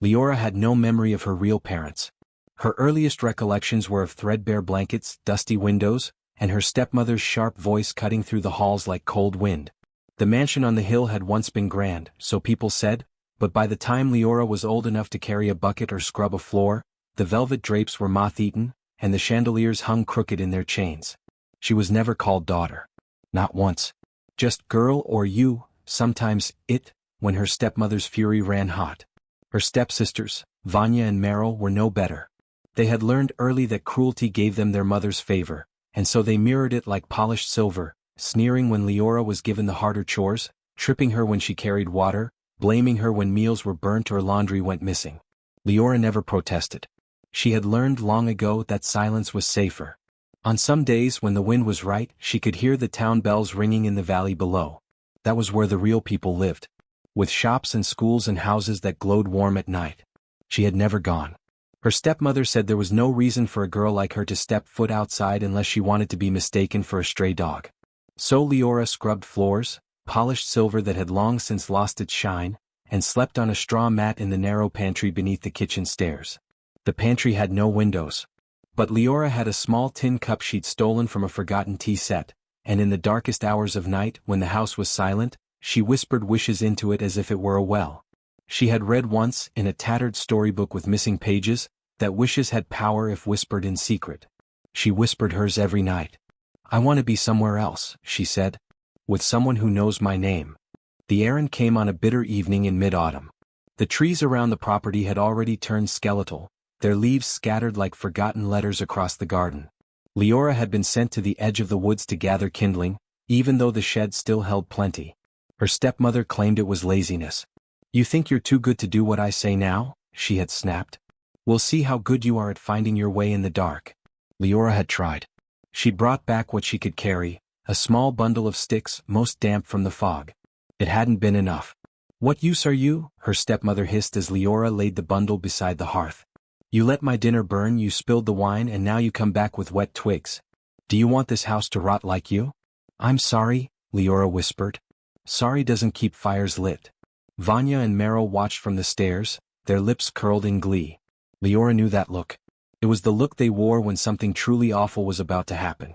Leora had no memory of her real parents. Her earliest recollections were of threadbare blankets, dusty windows, and her stepmother's sharp voice cutting through the halls like cold wind. The mansion on the hill had once been grand, so people said, but by the time Leora was old enough to carry a bucket or scrub a floor, the velvet drapes were moth-eaten, and the chandeliers hung crooked in their chains. She was never called daughter. Not once. Just girl or you, sometimes it, when her stepmother's fury ran hot. Her stepsisters, Vanya and Meryl, were no better. They had learned early that cruelty gave them their mother's favor, and so they mirrored it like polished silver, sneering when Leora was given the harder chores, tripping her when she carried water, blaming her when meals were burnt or laundry went missing. Leora never protested. She had learned long ago that silence was safer. On some days when the wind was right, she could hear the town bells ringing in the valley below. That was where the real people lived, with shops and schools and houses that glowed warm at night. She had never gone. Her stepmother said there was no reason for a girl like her to step foot outside unless she wanted to be mistaken for a stray dog. So Leora scrubbed floors, polished silver that had long since lost its shine, and slept on a straw mat in the narrow pantry beneath the kitchen stairs. The pantry had no windows. But Leora had a small tin cup she'd stolen from a forgotten tea set, and in the darkest hours of night, when the house was silent, she whispered wishes into it as if it were a well. She had read once, in a tattered storybook with missing pages, that wishes had power if whispered in secret. She whispered hers every night. "I want to be somewhere else," she said. "With someone who knows my name." The errand came on a bitter evening in mid-autumn. The trees around the property had already turned skeletal, their leaves scattered like forgotten letters across the garden. Leora had been sent to the edge of the woods to gather kindling, even though the shed still held plenty. Her stepmother claimed it was laziness. "You think you're too good to do what I say now?" she had snapped. "We'll see how good you are at finding your way in the dark." Leora had tried. She'd brought back what she could carry, a small bundle of sticks, most damp from the fog. It hadn't been enough. "What use are you?" her stepmother hissed as Leora laid the bundle beside the hearth. "You let my dinner burn, you spilled the wine, and now you come back with wet twigs. Do you want this house to rot like you?" "I'm sorry," Leora whispered. "Sorry doesn't keep fires lit." Vanya and Meryl watched from the stairs, their lips curled in glee. Leora knew that look. It was the look they wore when something truly awful was about to happen.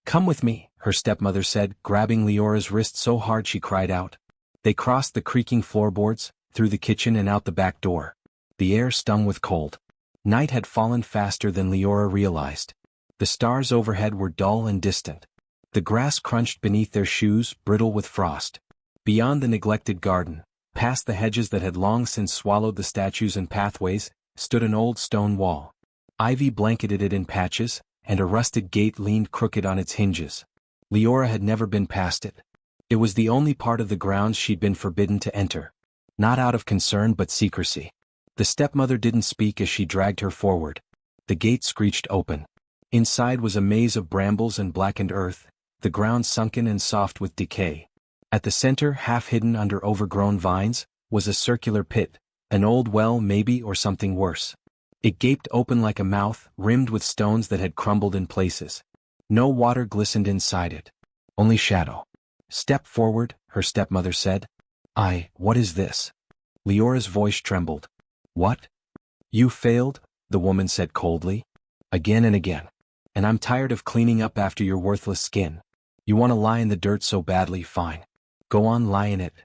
"Come with me," her stepmother said, grabbing Leora's wrist so hard she cried out. They crossed the creaking floorboards, through the kitchen and out the back door. The air stung with cold. Night had fallen faster than Leora realized. The stars overhead were dull and distant. The grass crunched beneath their shoes, brittle with frost. Beyond the neglected garden, past the hedges that had long since swallowed the statues and pathways, stood an old stone wall. Ivy blanketed it in patches, and a rusted gate leaned crooked on its hinges. Leora had never been past it. It was the only part of the grounds she'd been forbidden to enter. Not out of concern but secrecy. The stepmother didn't speak as she dragged her forward. The gate screeched open. Inside was a maze of brambles and blackened earth, the ground sunken and soft with decay. At the center, half hidden under overgrown vines, was a circular pit, an old well maybe or something worse. It gaped open like a mouth, rimmed with stones that had crumbled in places. No water glistened inside it. Only shadow. "Step forward," her stepmother said. What is this?" Leora's voice trembled. "What?" "You failed," the woman said coldly. "Again and again. And I'm tired of cleaning up after your worthless skin. You want to lie in the dirt so badly, fine. Go on, lie in it."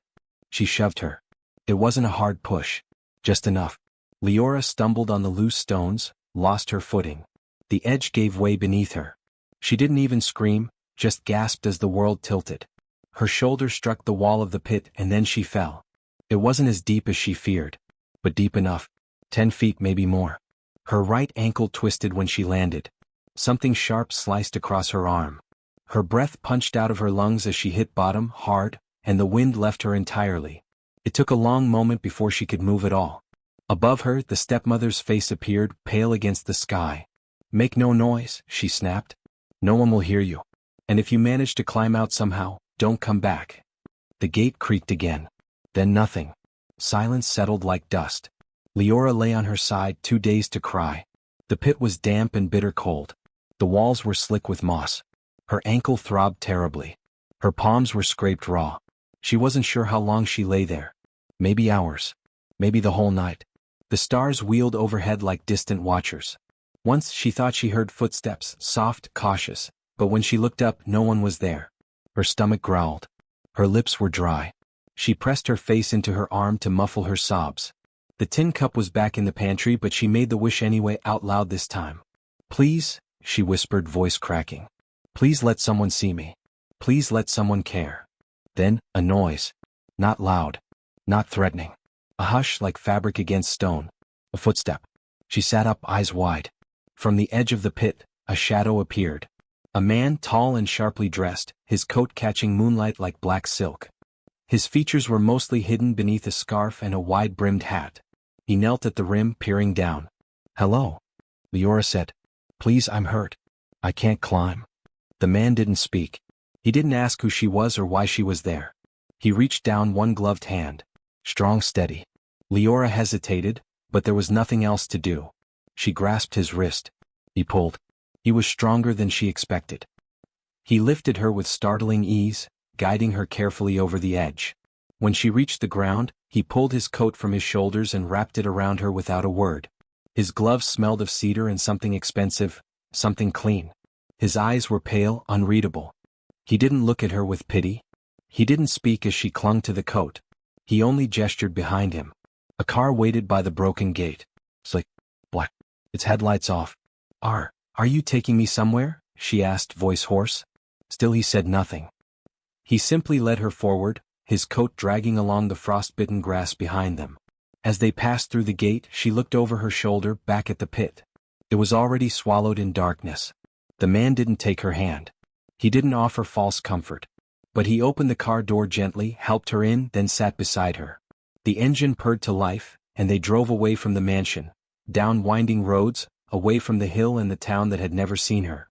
She shoved her. It wasn't a hard push. Just enough. Leora stumbled on the loose stones, lost her footing. The edge gave way beneath her. She didn't even scream, just gasped as the world tilted. Her shoulder struck the wall of the pit and then she fell. It wasn't as deep as she feared, but deep enough. 10 feet, maybe more. Her right ankle twisted when she landed. Something sharp sliced across her arm. Her breath punched out of her lungs as she hit bottom, hard, and the wind left her entirely. It took a long moment before she could move at all. Above her, the stepmother's face appeared, pale against the sky. "Make no noise," she snapped. "No one will hear you. And if you manage to climb out somehow, don't come back." The gate creaked again. Then nothing. Silence settled like dust. Leora lay on her side, too dazed to cry. The pit was damp and bitter cold. The walls were slick with moss. Her ankle throbbed terribly. Her palms were scraped raw. She wasn't sure how long she lay there. Maybe hours. Maybe the whole night. The stars wheeled overhead like distant watchers. Once she thought she heard footsteps, soft, cautious, but when she looked up, no one was there. Her stomach growled. Her lips were dry. She pressed her face into her arm to muffle her sobs. The tin cup was back in the pantry, but she made the wish anyway, out loud this time. "Please," she whispered, voice cracking. "Please let someone see me. Please let someone care." Then, a noise. Not loud. Not threatening. A hush like fabric against stone. A footstep. She sat up, eyes wide. From the edge of the pit, a shadow appeared. A man, tall and sharply dressed, his coat catching moonlight like black silk. His features were mostly hidden beneath a scarf and a wide-brimmed hat. He knelt at the rim, peering down. "Hello," Leora said. "Please, I'm hurt. I can't climb." The man didn't speak. He didn't ask who she was or why she was there. He reached down one gloved hand. Strong, steady. Leora hesitated, but there was nothing else to do. She grasped his wrist. He pulled. He was stronger than she expected. He lifted her with startling ease, guiding her carefully over the edge. When she reached the ground, he pulled his coat from his shoulders and wrapped it around her without a word. His gloves smelled of cedar and something expensive, something clean. His eyes were pale, unreadable. He didn't look at her with pity. He didn't speak as she clung to the coat. He only gestured behind him. A car waited by the broken gate. Slick, black, its headlights off. Are you taking me somewhere?" she asked, voice hoarse. Still he said nothing. He simply led her forward, his coat dragging along the frost-bitten grass behind them. As they passed through the gate, she looked over her shoulder, back at the pit. It was already swallowed in darkness. The man didn't take her hand. He didn't offer false comfort. But he opened the car door gently, helped her in, then sat beside her. The engine purred to life, and they drove away from the mansion, down winding roads, away from the hill and the town that had never seen her.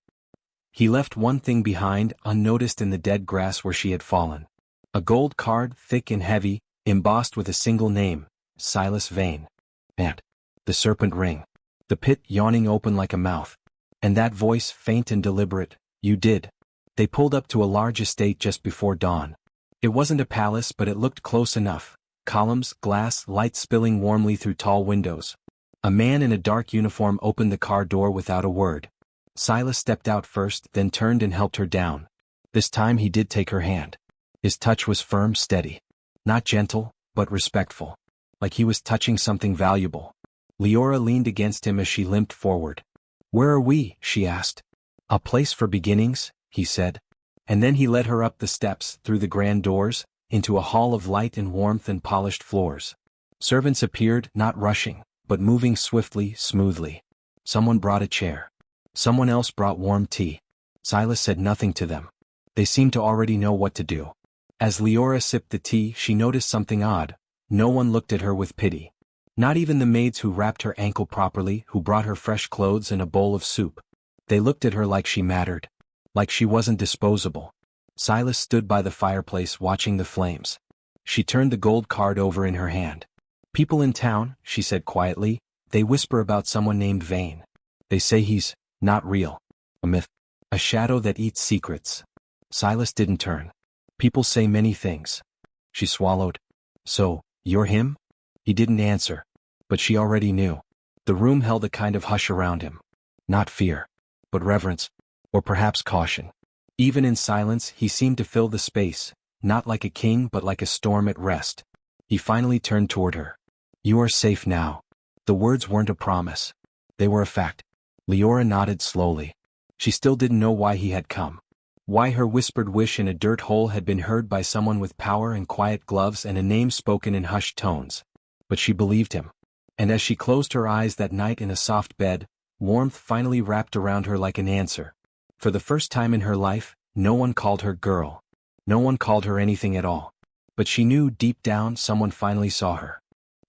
He left one thing behind, unnoticed in the dead grass where she had fallen. A gold card, thick and heavy, embossed with a single name, Silas Vane. And the serpent ring. The pit yawning open like a mouth. And that voice, faint and deliberate, "You did." They pulled up to a large estate just before dawn. It wasn't a palace, but it looked close enough. Columns, glass, light spilling warmly through tall windows. A man in a dark uniform opened the car door without a word. Silas stepped out first, then turned and helped her down. This time he did take her hand. His touch was firm, steady. Not gentle, but respectful. Like he was touching something valuable. Leora leaned against him as she limped forward. "Where are we?" she asked. "A place for beginnings," he said. And then he led her up the steps, through the grand doors, into a hall of light and warmth and polished floors. Servants appeared, not rushing, but moving swiftly, smoothly. Someone brought a chair. Someone else brought warm tea. Silas said nothing to them. They seemed to already know what to do. As Leora sipped the tea, she noticed something odd. No one looked at her with pity. Not even the maids who wrapped her ankle properly, who brought her fresh clothes and a bowl of soup. They looked at her like she mattered. Like she wasn't disposable. Silas stood by the fireplace watching the flames. She turned the gold card over in her hand. "People in town," she said quietly, "they whisper about someone named Vane. They say he's not real. A myth. A shadow that eats secrets." Silas didn't turn. "People say many things." She swallowed. "So, you're him?" He didn't answer. But she already knew. The room held a kind of hush around him. Not fear. But reverence. Or perhaps caution. Even in silence, he seemed to fill the space, not like a king but like a storm at rest. He finally turned toward her. "You are safe now." The words weren't a promise. They were a fact. Leora nodded slowly. She still didn't know why he had come. Why her whispered wish in a dirt hole had been heard by someone with power and quiet gloves and a name spoken in hushed tones. But she believed him. And as she closed her eyes that night in a soft bed, warmth finally wrapped around her like an answer. For the first time in her life, no one called her girl. No one called her anything at all. But she knew deep down someone finally saw her.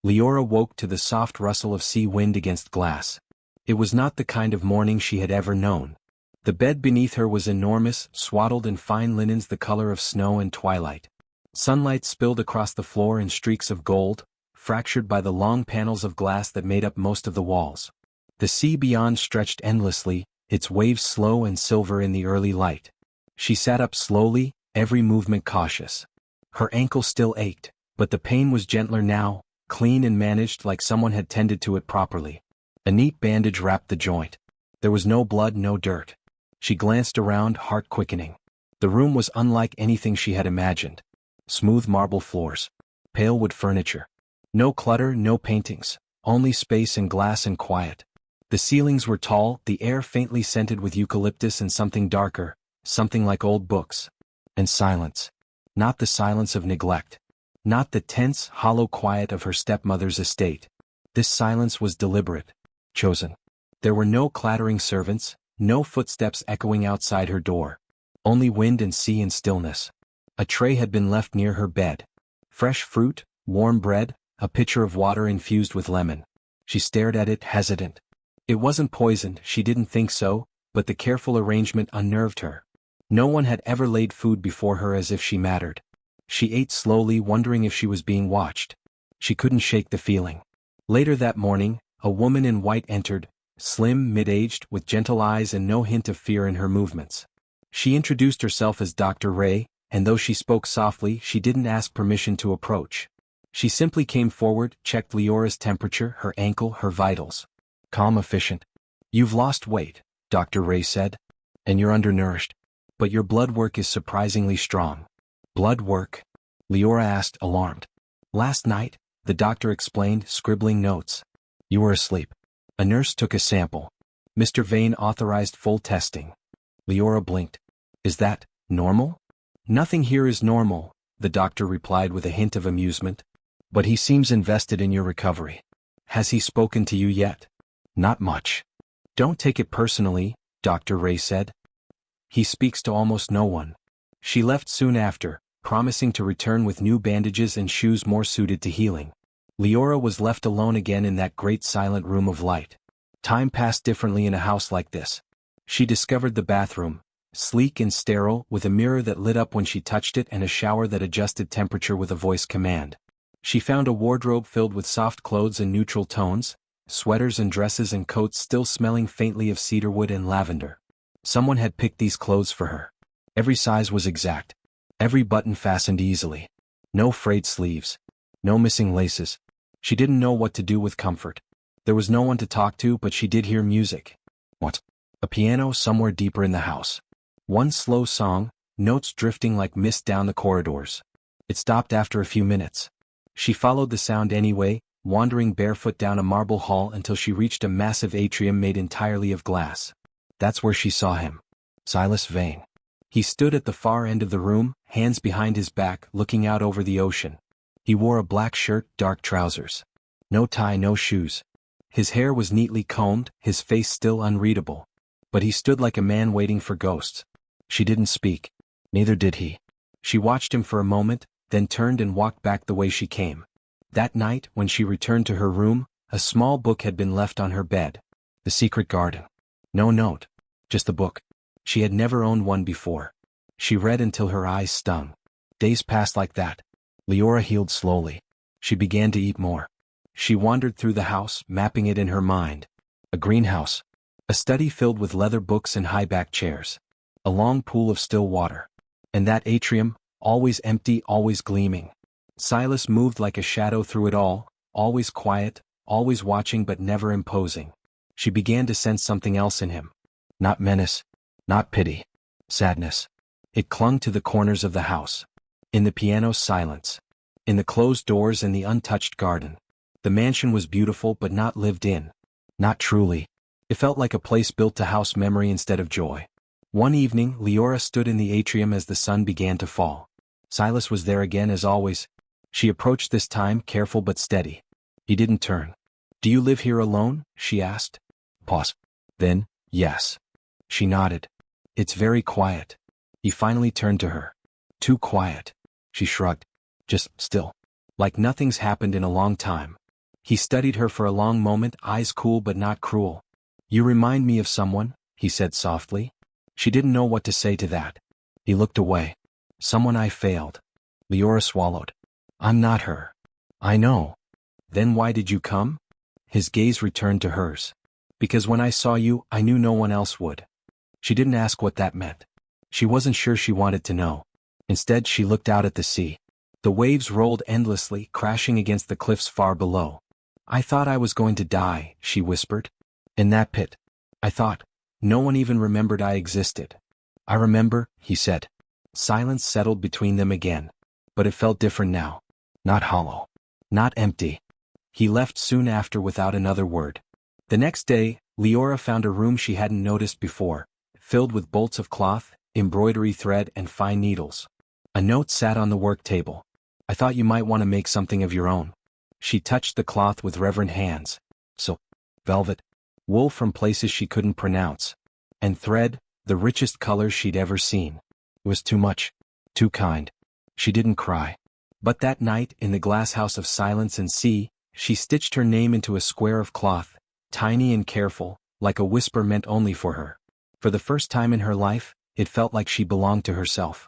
Leora woke to the soft rustle of sea wind against glass. It was not the kind of morning she had ever known. The bed beneath her was enormous, swaddled in fine linens the color of snow and twilight. Sunlight spilled across the floor in streaks of gold, fractured by the long panels of glass that made up most of the walls. The sea beyond stretched endlessly, its waves slow and silver in the early light. She sat up slowly, every movement cautious. Her ankle still ached, but the pain was gentler now, clean and managed like someone had tended to it properly. A neat bandage wrapped the joint. There was no blood, no dirt. She glanced around, heart quickening. The room was unlike anything she had imagined. Smooth marble floors. Pale wood furniture. No clutter, no paintings. Only space and glass and quiet. The ceilings were tall, the air faintly scented with eucalyptus and something darker, something like old books. And silence. Not the silence of neglect. Not the tense, hollow quiet of her stepmother's estate. This silence was deliberate. Chosen. There were no clattering servants, no footsteps echoing outside her door. Only wind and sea and stillness. A tray had been left near her bed. Fresh fruit, warm bread, a pitcher of water infused with lemon. She stared at it, hesitant. It wasn't poisoned, she didn't think so, but the careful arrangement unnerved her. No one had ever laid food before her as if she mattered. She ate slowly, wondering if she was being watched. She couldn't shake the feeling. Later that morning, a woman in white entered, slim, mid-aged, with gentle eyes and no hint of fear in her movements. She introduced herself as Dr. Ray, and though she spoke softly, she didn't ask permission to approach. She simply came forward, checked Leora's temperature, her ankle, her vitals. Calm, efficient. "You've lost weight," Dr. Ray said. "And you're undernourished. But your blood work is surprisingly strong." "Blood work?" Leora asked, alarmed. "Last night," the doctor explained, scribbling notes. "You were asleep. A nurse took a sample. Mr. Vane authorized full testing." Leora blinked. "Is that normal?" "Nothing here is normal," the doctor replied with a hint of amusement. "But he seems invested in your recovery. Has he spoken to you yet?" "Not much." "Don't take it personally," Dr. Ray said. "He speaks to almost no one." She left soon after, promising to return with new bandages and shoes more suited to healing. Leora was left alone again in that great silent room of light. Time passed differently in a house like this. She discovered the bathroom, sleek and sterile, with a mirror that lit up when she touched it and a shower that adjusted temperature with a voice command. She found a wardrobe filled with soft clothes in neutral tones, sweaters and dresses and coats still smelling faintly of cedarwood and lavender. Someone had picked these clothes for her. Every size was exact. Every button fastened easily. No frayed sleeves. No missing laces. She didn't know what to do with comfort. There was no one to talk to, but she did hear music. What? A piano somewhere deeper in the house. One slow song, notes drifting like mist down the corridors. It stopped after a few minutes. She followed the sound anyway, wandering barefoot down a marble hall until she reached a massive atrium made entirely of glass. That's where she saw him. Silas Vane. He stood at the far end of the room, hands behind his back, looking out over the ocean. He wore a black shirt, dark trousers. No tie, no shoes. His hair was neatly combed, his face still unreadable. But he stood like a man waiting for ghosts. She didn't speak. Neither did he. She watched him for a moment, then turned and walked back the way she came. That night, when she returned to her room, a small book had been left on her bed. The Secret Garden. No note. Just the book. She had never owned one before. She read until her eyes stung. Days passed like that. Leora healed slowly. She began to eat more. She wandered through the house, mapping it in her mind. A greenhouse. A study filled with leather books and high-backed chairs. A long pool of still water. And that atrium, always empty, always gleaming. Silas moved like a shadow through it all, always quiet, always watching but never imposing. She began to sense something else in him. Not menace. Not pity. Sadness. It clung to the corners of the house. In the piano's silence. In the closed doors and the untouched garden. The mansion was beautiful but not lived in. Not truly. It felt like a place built to house memory instead of joy. One evening, Leora stood in the atrium as the sun began to fall. Silas was there again as always. She approached this time, careful but steady. He didn't turn. "Do you live here alone?" she asked. Pause. Then, "Yes." She nodded. "It's very quiet." He finally turned to her. "Too quiet." She shrugged. "Just still. Like nothing's happened in a long time." He studied her for a long moment, eyes cool but not cruel. "You remind me of someone," he said softly. She didn't know what to say to that. He looked away. "Someone I failed." Leora swallowed. "I'm not her." "I know." "Then why did you come?" His gaze returned to hers. "Because when I saw you, I knew no one else would." She didn't ask what that meant. She wasn't sure she wanted to know. Instead, she looked out at the sea. The waves rolled endlessly, crashing against the cliffs far below. "I thought I was going to die," she whispered. "In that pit. I thought. No one even remembered I existed." "I remember," he said. Silence settled between them again. But it felt different now. Not hollow. Not empty. He left soon after without another word. The next day, Leora found a room she hadn't noticed before, filled with bolts of cloth, embroidery thread and fine needles. A note sat on the work table. "I thought you might want to make something of your own." She touched the cloth with reverent hands. Silk, velvet, wool from places she couldn't pronounce, and thread, the richest colors she'd ever seen. It was too much. Too kind. She didn't cry. But that night, in the glass house of silence and sea, she stitched her name into a square of cloth, tiny and careful, like a whisper meant only for her. For the first time in her life, it felt like she belonged to herself.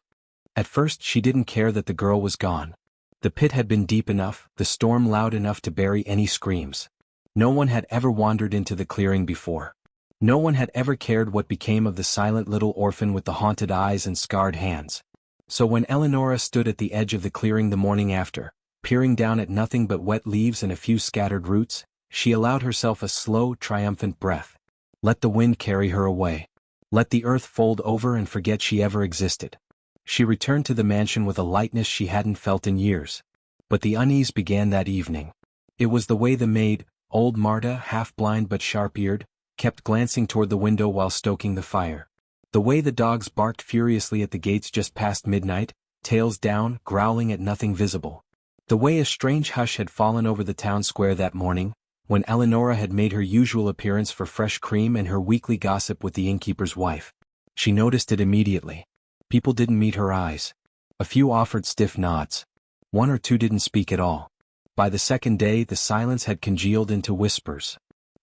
At first she didn't care that the girl was gone. The pit had been deep enough, the storm loud enough to bury any screams. No one had ever wandered into the clearing before. No one had ever cared what became of the silent little orphan with the haunted eyes and scarred hands. So when Eleonora stood at the edge of the clearing the morning after, peering down at nothing but wet leaves and a few scattered roots, she allowed herself a slow, triumphant breath. Let the wind carry her away. Let the earth fold over and forget she ever existed. She returned to the mansion with a lightness she hadn't felt in years. But the unease began that evening. It was the way the maid, old Marta, half-blind but sharp-eared, kept glancing toward the window while stoking the fire. The way the dogs barked furiously at the gates just past midnight, tails down, growling at nothing visible. The way a strange hush had fallen over the town square that morning, when Eleonora had made her usual appearance for fresh cream and her weekly gossip with the innkeeper's wife. She noticed it immediately. People didn't meet her eyes. A few offered stiff nods. One or two didn't speak at all. By the second day the silence had congealed into whispers.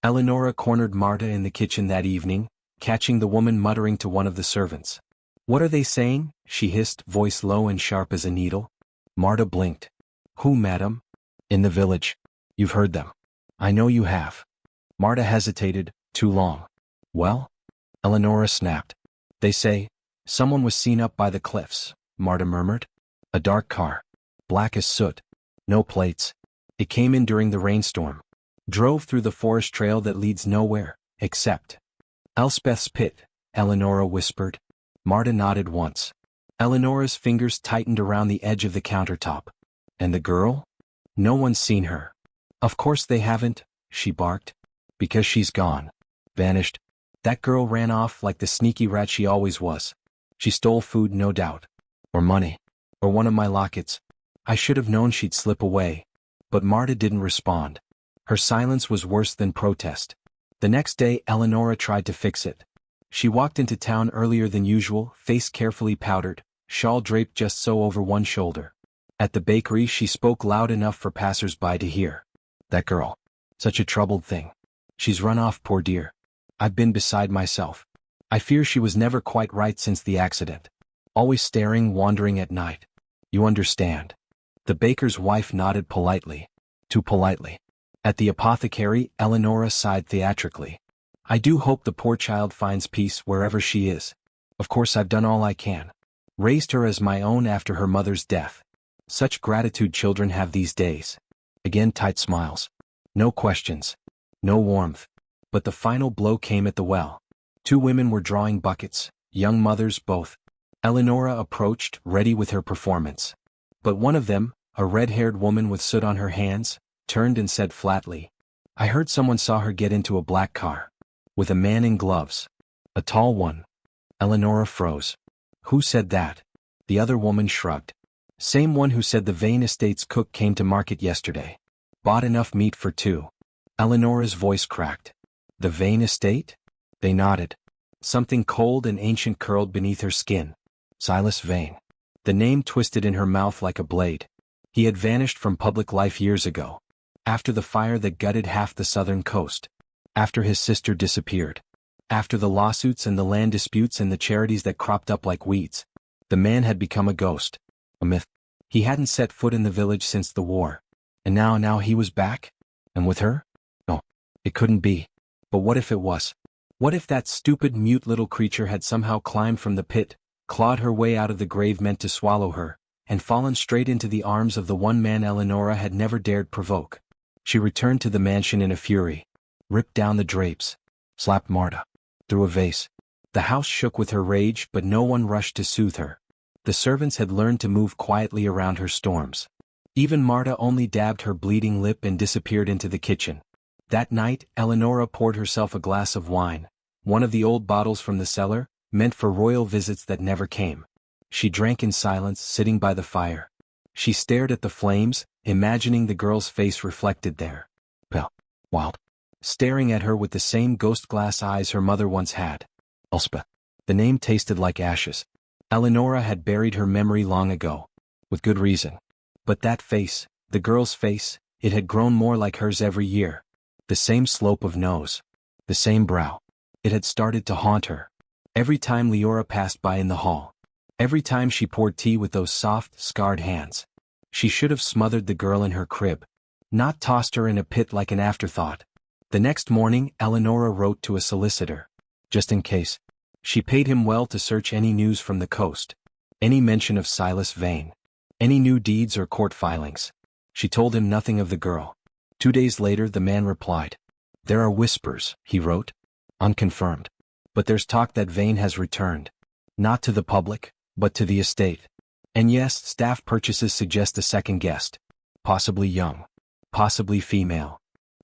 Eleonora cornered Marta in the kitchen that evening, catching the woman muttering to one of the servants. "What are they saying?" she hissed, voice low and sharp as a needle. Marta blinked. "Who, madam?" "In the village. You've heard them." "I know you have." Marta hesitated, too long. "Well?" Eleonora snapped. "They say, someone was seen up by the cliffs," Marta murmured. "A dark car. Black as soot. No plates. It came in during the rainstorm. Drove through the forest trail that leads nowhere, except Elspeth's pit," Eleonora whispered. Marta nodded once. Eleonora's fingers tightened around the edge of the countertop. "And the girl?" "No one's seen her." "Of course they haven't," she barked. "Because she's gone. Vanished. That girl ran off like the sneaky rat she always was. She stole food, no doubt. Or money. Or one of my lockets. I should have known she'd slip away." But Marta didn't respond. Her silence was worse than protest. The next day Eleonora tried to fix it. She walked into town earlier than usual, face carefully powdered, shawl draped just so over one shoulder. At the bakery she spoke loud enough for passers-by to hear. "That girl. Such a troubled thing. She's run off, poor dear. I've been beside myself. I fear she was never quite right since the accident. Always staring, wandering at night. You understand." The baker's wife nodded politely. Too politely. At the apothecary, Eleonora sighed theatrically. "I do hope the poor child finds peace wherever she is. Of course I've done all I can. Raised her as my own after her mother's death. Such gratitude children have these days." Again tight smiles. No questions. No warmth. But the final blow came at the well. Two women were drawing buckets, young mothers both. Eleonora approached, ready with her performance. But one of them, a red-haired woman with soot on her hands, turned and said flatly, "I heard someone saw her get into a black car. With a man in gloves. A tall one." Eleonora froze. "Who said that?" The other woman shrugged. "Same one who said the Vane Estate's cook came to market yesterday. Bought enough meat for two." Eleonora's voice cracked. "The Vane Estate?" They nodded. Something cold and ancient curled beneath her skin. Silas Vane. The name twisted in her mouth like a blade. He had vanished from public life years ago. After the fire that gutted half the southern coast. After his sister disappeared. After the lawsuits and the land disputes and the charities that cropped up like weeds. The man had become a ghost. A myth. He hadn't set foot in the village since the war. And now he was back? And with her? No, it couldn't be. But what if it was? What if that stupid, mute little creature had somehow climbed from the pit, clawed her way out of the grave meant to swallow her, and fallen straight into the arms of the one man Eleonora had never dared provoke. She returned to the mansion in a fury, ripped down the drapes, slapped Marta, threw a vase. The house shook with her rage, but no one rushed to soothe her. The servants had learned to move quietly around her storms. Even Marta only dabbed her bleeding lip and disappeared into the kitchen. That night, Eleonora poured herself a glass of wine, one of the old bottles from the cellar, meant for royal visits that never came. She drank in silence, sitting by the fire. She stared at the flames, imagining the girl's face reflected there. Pale, wild, staring at her with the same ghost glass eyes her mother once had. Elspeth. The name tasted like ashes. Eleonora had buried her memory long ago. With good reason. But that face, the girl's face, it had grown more like hers every year. The same slope of nose. The same brow. It had started to haunt her. Every time Leora passed by in the hall. Every time she poured tea with those soft, scarred hands. She should have smothered the girl in her crib. Not tossed her in a pit like an afterthought. The next morning, Eleonora wrote to a solicitor. Just in case. She paid him well to search any news from the coast. Any mention of Silas Vane. Any new deeds or court filings. She told him nothing of the girl. 2 days later the man replied. There are whispers, he wrote. Unconfirmed. But there's talk that Vane has returned. Not to the public, but to the estate. And yes, staff purchases suggest a second guest. Possibly young. Possibly female.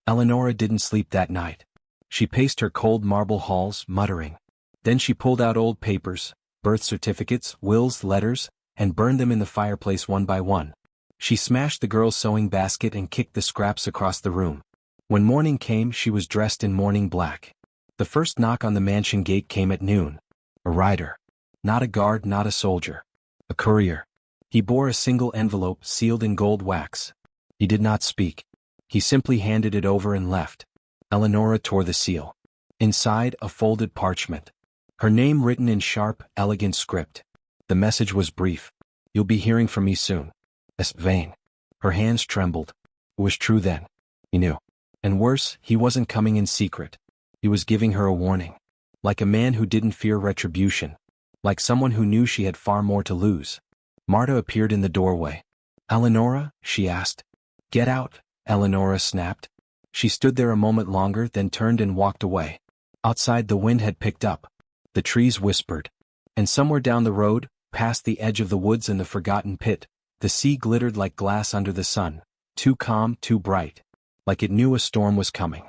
Eleonora didn't sleep that night. She paced her cold marble halls, muttering. Then she pulled out old papers, birth certificates, wills, letters, and burned them in the fireplace one by one. She smashed the girl's sewing basket and kicked the scraps across the room. When morning came, she was dressed in mourning black. The first knock on the mansion gate came at noon. A rider. Not a guard, not a soldier. A courier. He bore a single envelope sealed in gold wax. He did not speak. He simply handed it over and left. Eleonora tore the seal. Inside, a folded parchment. Her name written in sharp, elegant script. The message was brief. You'll be hearing from me soon. S. Vane. Her hands trembled. It was true then. He knew. And worse, he wasn't coming in secret. He was giving her a warning. Like a man who didn't fear retribution. Like someone who knew she had far more to lose. Marta appeared in the doorway. Eleonora? She asked. Get out, Eleonora snapped. She stood there a moment longer, then turned and walked away. Outside the wind had picked up. The trees whispered. And somewhere down the road, past the edge of the woods and the forgotten pit, the sea glittered like glass under the sun, too calm, too bright. Like it knew a storm was coming.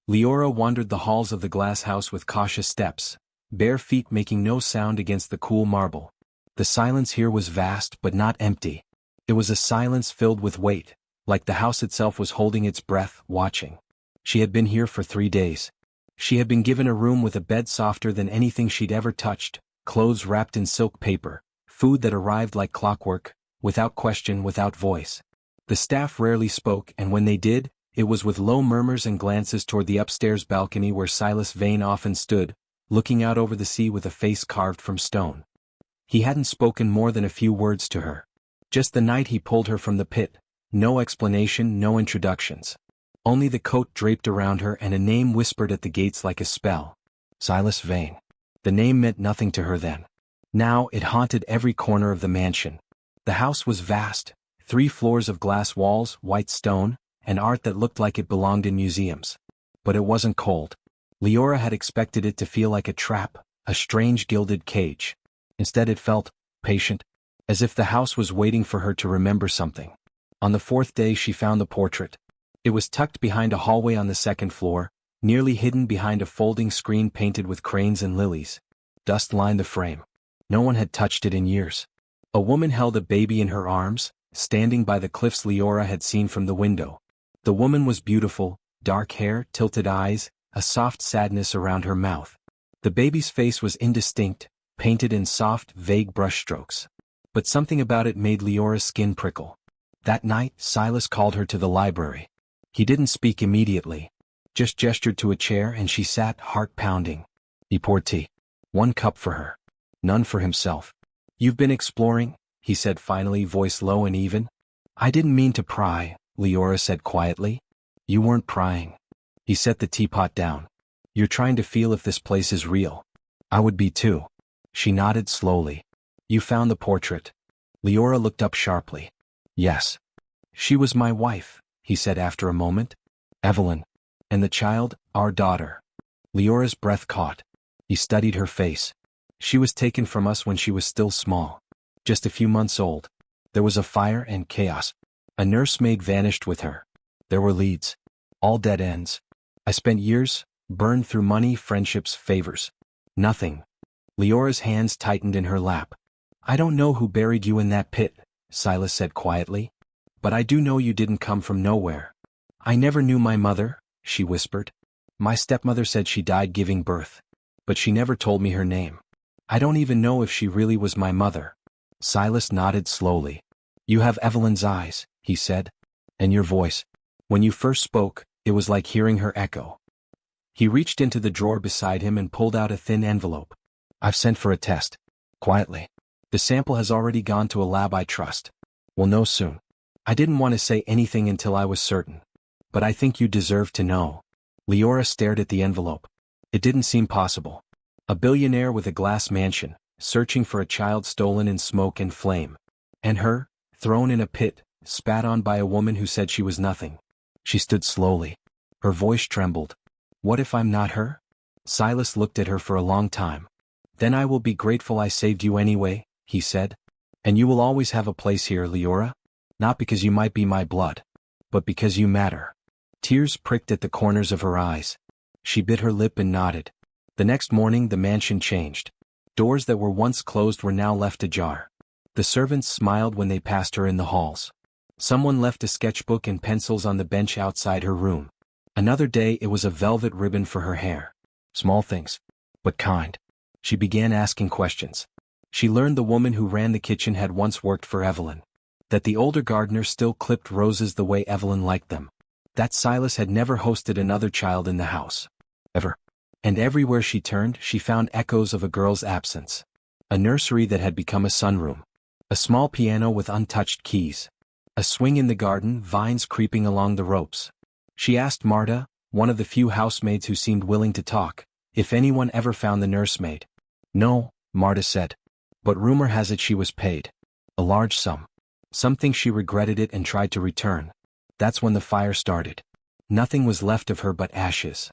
Leora wandered the halls of the glass house with cautious steps, bare feet making no sound against the cool marble. The silence here was vast but not empty. It was a silence filled with weight, like the house itself was holding its breath, watching. She had been here for 3 days. She had been given a room with a bed softer than anything she'd ever touched, clothes wrapped in silk paper, food that arrived like clockwork, without question, without voice. The staff rarely spoke, and when they did, it was with low murmurs and glances toward the upstairs balcony where Silas Vane often stood, looking out over the sea with a face carved from stone. He hadn't spoken more than a few words to her. Just the night he pulled her from the pit, no explanation, no introductions. Only the coat draped around her and a name whispered at the gates like a spell. Silas Vane. The name meant nothing to her then. Now it haunted every corner of the mansion. The house was vast, 3 floors of glass walls, white stone, and art that looked like it belonged in museums. But it wasn't cold. Leora had expected it to feel like a trap, a strange gilded cage. Instead it felt patient, as if the house was waiting for her to remember something. On the 4th day she found the portrait. It was tucked behind a hallway on the 2nd floor, nearly hidden behind a folding screen painted with cranes and lilies. Dust lined the frame. No one had touched it in years. A woman held a baby in her arms, standing by the cliffs Leora had seen from the window. The woman was beautiful, dark hair, tilted eyes, a soft sadness around her mouth. The baby's face was indistinct, painted in soft, vague brushstrokes. But something about it made Leora's skin prickle. That night, Silas called her to the library. He didn't speak immediately, just gestured to a chair and she sat, heart pounding. He poured tea. 1 cup for her. None for himself. You've been exploring, he said finally, voice low and even. I didn't mean to pry, Leora said quietly. You weren't prying. He set the teapot down. You're trying to feel if this place is real. I would be too. She nodded slowly. You found the portrait. Leora looked up sharply. Yes. She was my wife, he said after a moment. Evelyn. And the child, our daughter. Leora's breath caught. He studied her face. She was taken from us when she was still small. Just a few months old. There was a fire and chaos. A nursemaid vanished with her. There were leads. All dead ends. I spent years, burned through money, friendships, favors. Nothing. Leora's hands tightened in her lap. I don't know who buried you in that pit, Silas said quietly. But I do know you didn't come from nowhere. I never knew my mother, she whispered. My stepmother said she died giving birth. But she never told me her name. I don't even know if she really was my mother. Silas nodded slowly. You have Evelyn's eyes, he said. And your voice. When you first spoke, it was like hearing her echo. He reached into the drawer beside him and pulled out a thin envelope. I've sent for a test. Quietly. The sample has already gone to a lab I trust. We'll know soon. I didn't want to say anything until I was certain. But I think you deserve to know. Leora stared at the envelope. It didn't seem possible. A billionaire with a glass mansion, searching for a child stolen in smoke and flame. And her, thrown in a pit, spat on by a woman who said she was nothing. She stood slowly. Her voice trembled. What if I'm not her? Silas looked at her for a long time. Then I will be grateful I saved you anyway, he said. And you will always have a place here, Leora. Not because you might be my blood, but because you matter. Tears pricked at the corners of her eyes. She bit her lip and nodded. The next morning the mansion changed. Doors that were once closed were now left ajar. The servants smiled when they passed her in the halls. Someone left a sketchbook and pencils on the bench outside her room. Another day it was a velvet ribbon for her hair. Small things, but kind. She began asking questions. She learned the woman who ran the kitchen had once worked for Evelyn. That the older gardener still clipped roses the way Evelyn liked them. That Silas had never hosted another child in the house. Ever. And everywhere she turned, she found echoes of a girl's absence. A nursery that had become a sunroom. A small piano with untouched keys. A swing in the garden, vines creeping along the ropes. She asked Marta, one of the few housemaids who seemed willing to talk, if anyone ever found the nursemaid. No, Marta said. But rumor has it she was paid. A large sum. Some think she regretted it and tried to return. That's when the fire started. Nothing was left of her but ashes.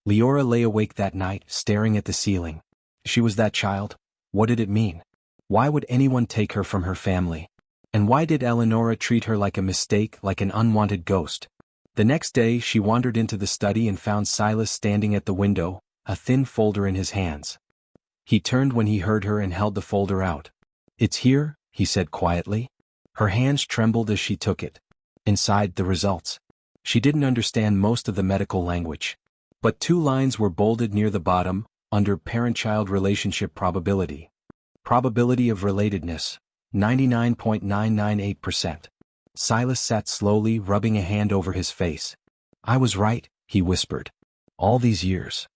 Leora lay awake that night, staring at the ceiling. She was that child. What did it mean? Why would anyone take her from her family? And why did Eleonora treat her like a mistake, like an unwanted ghost? The next day she wandered into the study and found Silas standing at the window, a thin folder in his hands. He turned when he heard her and held the folder out. It's here, he said quietly. Her hands trembled as she took it. Inside, the results. She didn't understand most of the medical language. But 2 lines were bolded near the bottom, under parent-child relationship probability. Probability of relatedness, 99.998%. Silas sat slowly, rubbing a hand over his face. I was right, he whispered. All these years.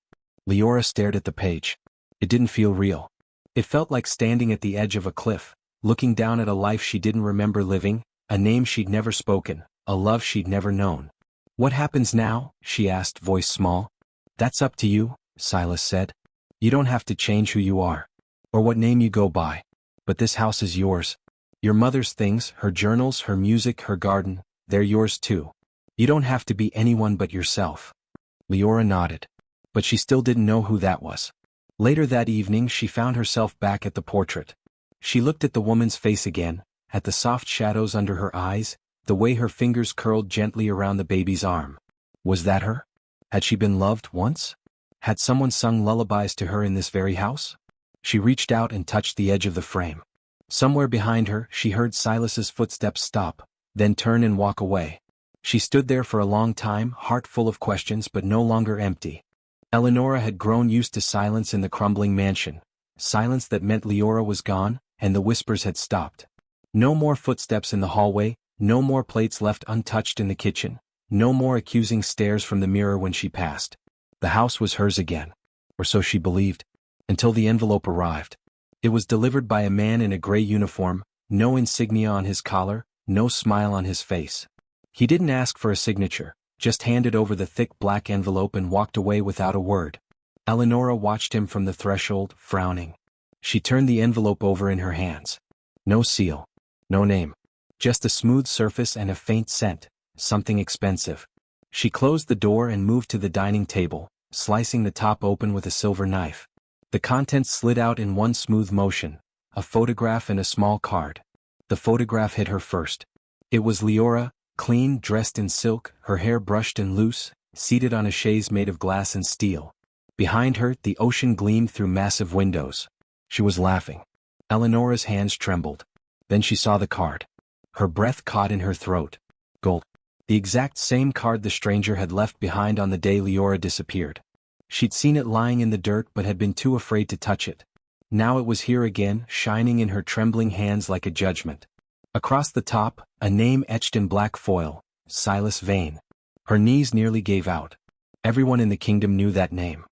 Leora stared at the page. It didn't feel real. It felt like standing at the edge of a cliff, looking down at a life she didn't remember living, a name she'd never spoken, a love she'd never known. What happens now? She asked, voice small. That's up to you, Silas said. You don't have to change who you are, or what name you go by. But this house is yours. Your mother's things, her journals, her music, her garden, they're yours too. You don't have to be anyone but yourself. Leora nodded. But she still didn't know who that was. Later that evening she found herself back at the portrait. She looked at the woman's face again, at the soft shadows under her eyes, the way her fingers curled gently around the baby's arm. Was that her? Had she been loved once? Had someone sung lullabies to her in this very house? She reached out and touched the edge of the frame. Somewhere behind her, she heard Silas's footsteps stop, then turn and walk away. She stood there for a long time, heart full of questions but no longer empty. Eleonora had grown used to silence in the crumbling mansion, silence that meant Leora was gone, and the whispers had stopped. No more footsteps in the hallway, no more plates left untouched in the kitchen, no more accusing stares from the mirror when she passed. The house was hers again, or so she believed, until the envelope arrived. It was delivered by a man in a gray uniform, no insignia on his collar, no smile on his face. He didn't ask for a signature, just handed over the thick black envelope and walked away without a word. Eleonora watched him from the threshold, frowning. She turned the envelope over in her hands. No seal. No name. Just a smooth surface and a faint scent, something expensive. She closed the door and moved to the dining table, slicing the top open with a silver knife. The contents slid out in one smooth motion, a photograph and a small card. The photograph hit her first. It was Leora, clean, dressed in silk, her hair brushed and loose, seated on a chaise made of glass and steel. Behind her, the ocean gleamed through massive windows. She was laughing. Eleonora's hands trembled. Then she saw the card. Her breath caught in her throat. Gold. The exact same card the stranger had left behind on the day Leora disappeared. She'd seen it lying in the dirt but had been too afraid to touch it. Now it was here again, shining in her trembling hands like a judgment. Across the top, a name etched in black foil, Silas Vane. Her knees nearly gave out. Everyone in the kingdom knew that name.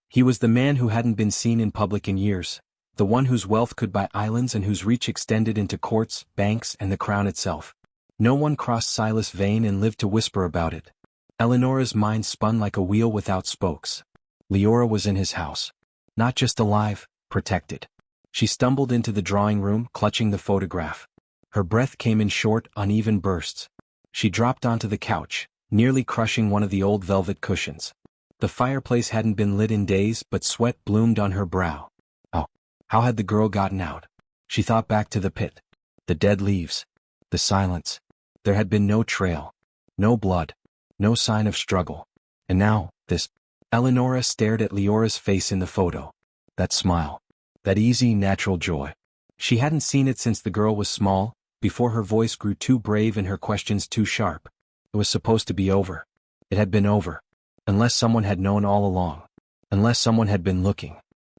He was the man who hadn't been seen in public in years, the one whose wealth could buy islands and whose reach extended into courts, banks, and the crown itself. No one crossed Silas Vane and lived to whisper about it. Eleonora's mind spun like a wheel without spokes. Leora was in his house. Not just alive, protected. She stumbled into the drawing room, clutching the photograph. Her breath came in short, uneven bursts. She dropped onto the couch, nearly crushing one of the old velvet cushions. The fireplace hadn't been lit in days, but sweat bloomed on her brow. Oh, how had the girl gotten out? She thought back to the pit. The dead leaves. The silence. There had been no trail. No blood. No sign of struggle. And now, this. Eleonora stared at Leora's face in the photo. That smile. That easy, natural joy. She hadn't seen it since the girl was small, before her voice grew too brave and her questions too sharp. It was supposed to be over. It had been over. Unless someone had known all along. Unless someone had been looking.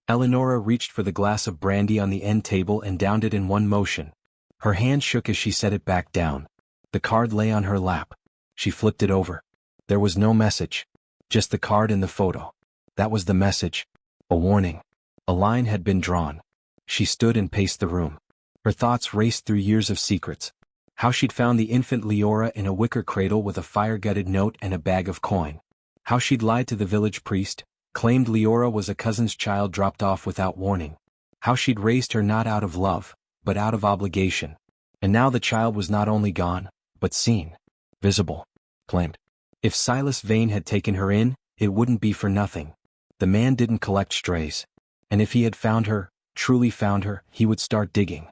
Eleonora reached for the glass of brandy on the end table and downed it in one motion. Her hand shook as she set it back down. The card lay on her lap. She flipped it over. There was no message. Just the card and the photo. That was the message. A warning. A line had been drawn. She stood and paced the room. Her thoughts raced through years of secrets. How she'd found the infant Leora in a wicker cradle with a fire-gutted note and a bag of coin. How she'd lied to the village priest, claimed Leora was a cousin's child dropped off without warning. How she'd raised her not out of love, but out of obligation. And now the child was not only gone, but seen. Visible. Claimed. If Silas Vane had taken her in, it wouldn't be for nothing. The man didn't collect strays. And if he had found her, truly found her, he would start digging.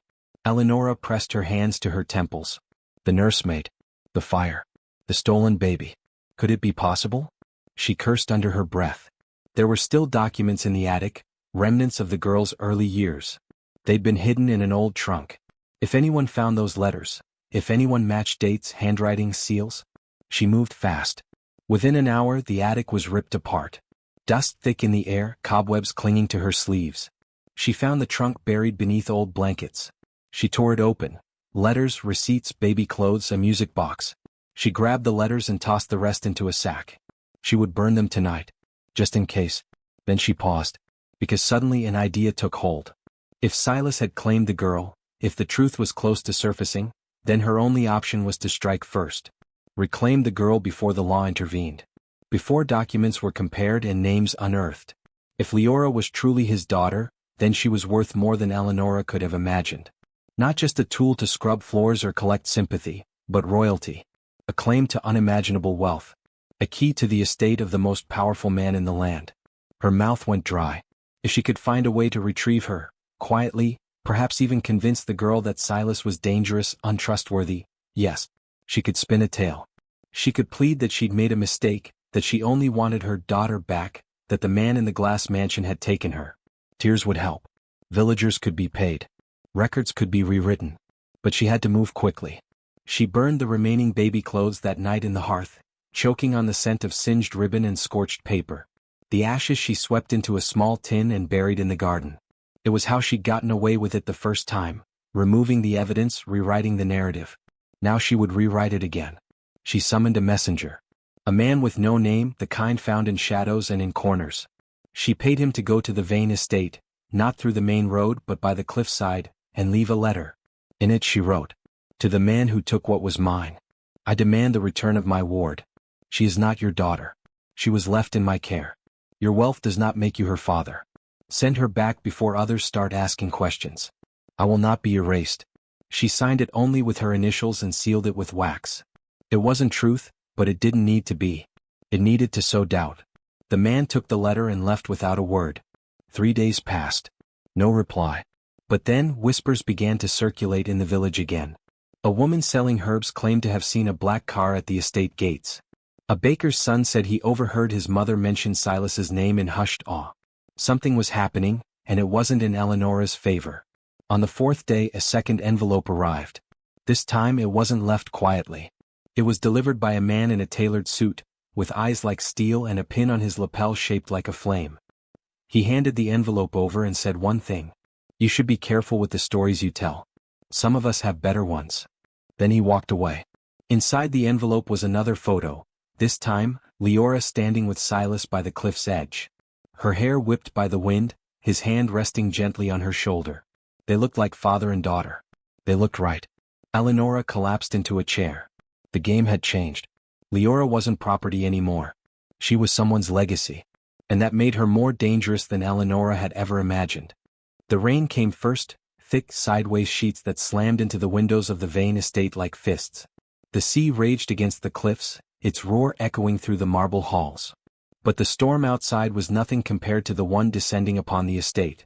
Eleonora pressed her hands to her temples. The nursemaid. The fire. The stolen baby. Could it be possible? She cursed under her breath. There were still documents in the attic, remnants of the girl's early years. They'd been hidden in an old trunk. If anyone found those letters, if anyone matched dates, handwriting, seals. She moved fast. Within an hour the attic was ripped apart. Dust thick in the air, cobwebs clinging to her sleeves. She found the trunk buried beneath old blankets. She tore it open. Letters, receipts, baby clothes, a music box. She grabbed the letters and tossed the rest into a sack. She would burn them tonight. Just in case. Then she paused. Because suddenly an idea took hold. If Silas had claimed the girl, if the truth was close to surfacing, then her only option was to strike first. Reclaim the girl before the law intervened. Before documents were compared and names unearthed. If Leora was truly his daughter, then she was worth more than Eleonora could have imagined. Not just a tool to scrub floors or collect sympathy, but royalty. A claim to unimaginable wealth. A key to the estate of the most powerful man in the land. Her mouth went dry. If she could find a way to retrieve her, quietly, perhaps even convince the girl that Silas was dangerous, untrustworthy, yes, she could spin a tale. She could plead that she'd made a mistake, that she only wanted her daughter back, that the man in the glass mansion had taken her. Tears would help. Villagers could be paid. Records could be rewritten. But she had to move quickly. She burned the remaining baby clothes that night in the hearth, choking on the scent of singed ribbon and scorched paper. The ashes she swept into a small tin and buried in the garden. It was how she'd gotten away with it the first time, removing the evidence, rewriting the narrative. Now she would rewrite it again. She summoned a messenger. A man with no name, the kind found in shadows and in corners. She paid him to go to the Vane estate, not through the main road but by the cliffside, and leave a letter. In it she wrote, "To the man who took what was mine. I demand the return of my ward. She is not your daughter. She was left in my care. Your wealth does not make you her father. Send her back before others start asking questions. I will not be erased." She signed it only with her initials and sealed it with wax. It wasn't truth, but it didn't need to be. It needed to sow doubt. The man took the letter and left without a word. 3 days passed. No reply. But then whispers began to circulate in the village again. A woman selling herbs claimed to have seen a black car at the estate gates. A baker's son said he overheard his mother mention Silas's name in hushed awe. Something was happening, and it wasn't in Eleonora's favor. On the 4th day a second envelope arrived. This time it wasn't left quietly. It was delivered by a man in a tailored suit, with eyes like steel and a pin on his lapel shaped like a flame. He handed the envelope over and said one thing. You should be careful with the stories you tell. Some of us have better ones. Then he walked away. Inside the envelope was another photo, this time, Leora standing with Silas by the cliff's edge. Her hair whipped by the wind, his hand resting gently on her shoulder. They looked like father and daughter. They looked right. Eleonora collapsed into a chair. The game had changed. Leora wasn't property anymore. She was someone's legacy. And that made her more dangerous than Eleonora had ever imagined. The rain came first, thick sideways sheets that slammed into the windows of the Vane estate like fists. The sea raged against the cliffs, its roar echoing through the marble halls. But the storm outside was nothing compared to the one descending upon the estate.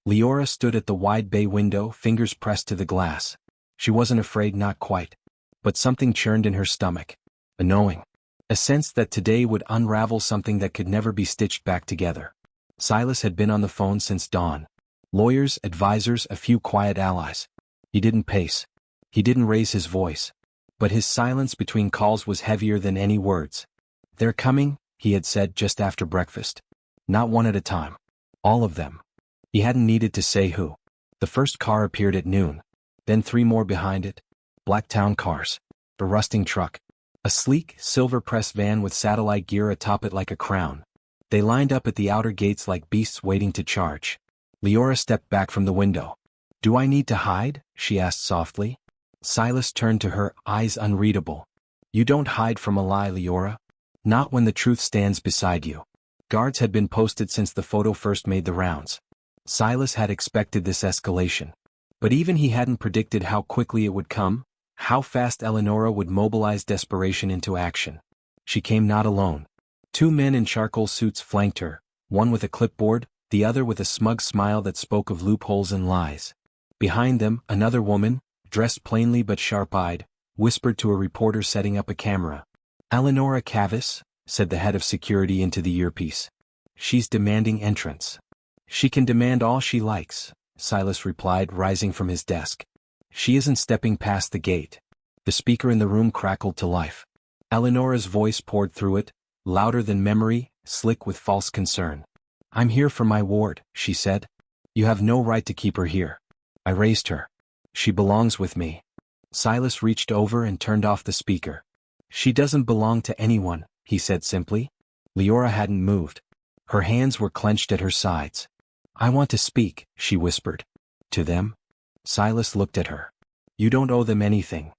Leora stood at the wide bay window, fingers pressed to the glass. She wasn't afraid, not quite. But something churned in her stomach. A knowing. A sense that today would unravel something that could never be stitched back together. Silas had been on the phone since dawn. Lawyers, advisors, a few quiet allies. He didn't pace. He didn't raise his voice. But his silence between calls was heavier than any words. They're coming, he had said just after breakfast. Not one at a time. All of them. He hadn't needed to say who. The first car appeared at noon. Then 3 more behind it. Black town cars. A rusting truck. A sleek, silver-pressed van with satellite gear atop it like a crown. They lined up at the outer gates like beasts waiting to charge. Leora stepped back from the window. Do I need to hide? She asked softly. Silas turned to her, eyes unreadable. You don't hide from a lie, Leora. Not when the truth stands beside you. Guards had been posted since the photo first made the rounds. Silas had expected this escalation. But even he hadn't predicted how quickly it would come, how fast Eleonora would mobilize desperation into action. She came not alone. 2 men in charcoal suits flanked her, one with a clipboard, the other with a smug smile that spoke of loopholes and lies. Behind them, another woman, dressed plainly but sharp-eyed, whispered to a reporter setting up a camera. Eleonora Cavis, said the head of security into the earpiece. She's demanding entrance. She can demand all she likes, Silas replied, rising from his desk. She isn't stepping past the gate. The speaker in the room crackled to life. Eleonora's voice poured through it, louder than memory, slick with false concern. I'm here for my ward, she said. You have no right to keep her here. I raised her. She belongs with me. Silas reached over and turned off the speaker. She doesn't belong to anyone, he said simply. Leora hadn't moved. Her hands were clenched at her sides. I want to speak, she whispered. To them? Silas looked at her. You don't owe them anything.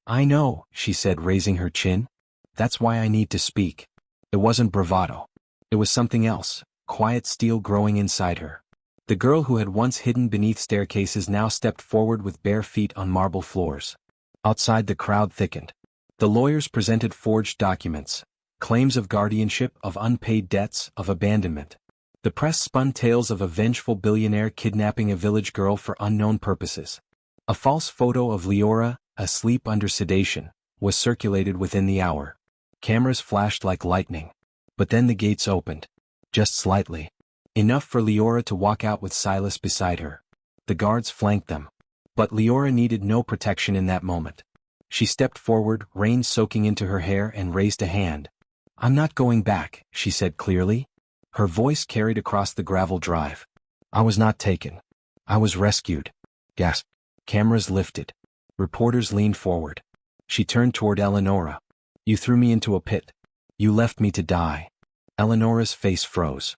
I know, she said, raising her chin. That's why I need to speak. It wasn't bravado. It was something else, quiet steel growing inside her. The girl who had once hidden beneath staircases now stepped forward with bare feet on marble floors. Outside the crowd thickened. The lawyers presented forged documents, claims of guardianship, of unpaid debts, of abandonment. The press spun tales of a vengeful billionaire kidnapping a village girl for unknown purposes. A false photo of Leora, asleep under sedation, was circulated within the hour. Cameras flashed like lightning. But then the gates opened. Just slightly. Enough for Leora to walk out with Silas beside her. The guards flanked them. But Leora needed no protection in that moment. She stepped forward, rain soaking into her hair, and raised a hand. I'm not going back, she said clearly. Her voice carried across the gravel drive. I was not taken. I was rescued. Gasp. Cameras lifted. Reporters leaned forward. She turned toward Eleonora. You threw me into a pit. You left me to die. Eleonora's face froze.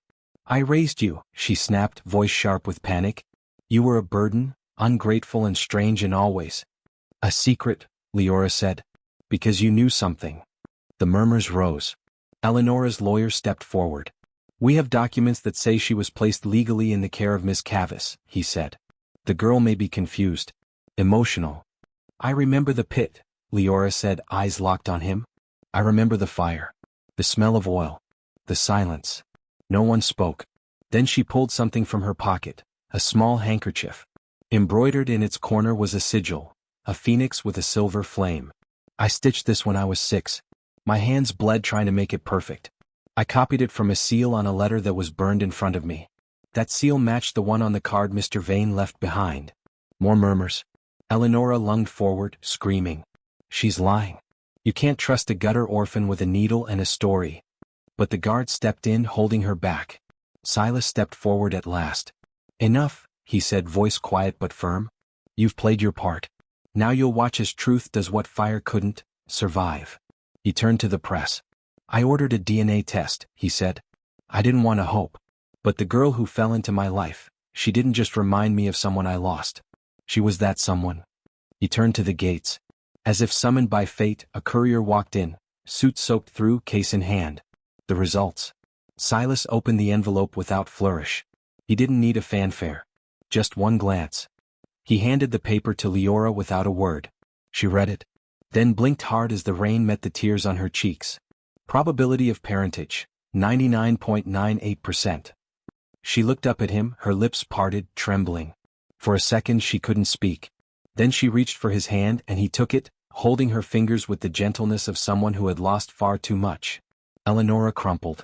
I raised you, she snapped, voice sharp with panic. You were a burden, ungrateful and strange in all ways. A secret, Leora said. Because you knew something. The murmurs rose. Eleonora's lawyer stepped forward. We have documents that say she was placed legally in the care of Miss Cavis, he said. The girl may be confused. Emotional, I remember the pit, Leora said, eyes locked on him. I remember the fire. The smell of oil. The silence. No one spoke. Then she pulled something from her pocket, a small handkerchief. Embroidered in its corner was a sigil, a phoenix with a silver flame. I stitched this when I was 6. My hands bled trying to make it perfect. I copied it from a seal on a letter that was burned in front of me. That seal matched the one on the card Mr. Vane left behind. More murmurs. Eleonora lunged forward, screaming. She's lying. You can't trust a gutter orphan with a needle and a story. But the guard stepped in, holding her back. Silas stepped forward at last. Enough, he said, voice quiet but firm. You've played your part. Now you'll watch as truth does what fire couldn't, survive. He turned to the press. I ordered a DNA test, he said. I didn't want to hope. But the girl who fell into my life, she didn't just remind me of someone I lost. She was that someone. He turned to the gates. As if summoned by fate, a courier walked in, suit soaked through, case in hand. The results. Silas opened the envelope without flourish. He didn't need a fanfare. Just one glance. He handed the paper to Leora without a word. She read it. Then blinked hard as the rain met the tears on her cheeks. Probability of parentage, 99.98%. She looked up at him, her lips parted, trembling. For a second she couldn't speak. Then she reached for his hand and he took it, holding her fingers with the gentleness of someone who had lost far too much. Eleonora crumpled.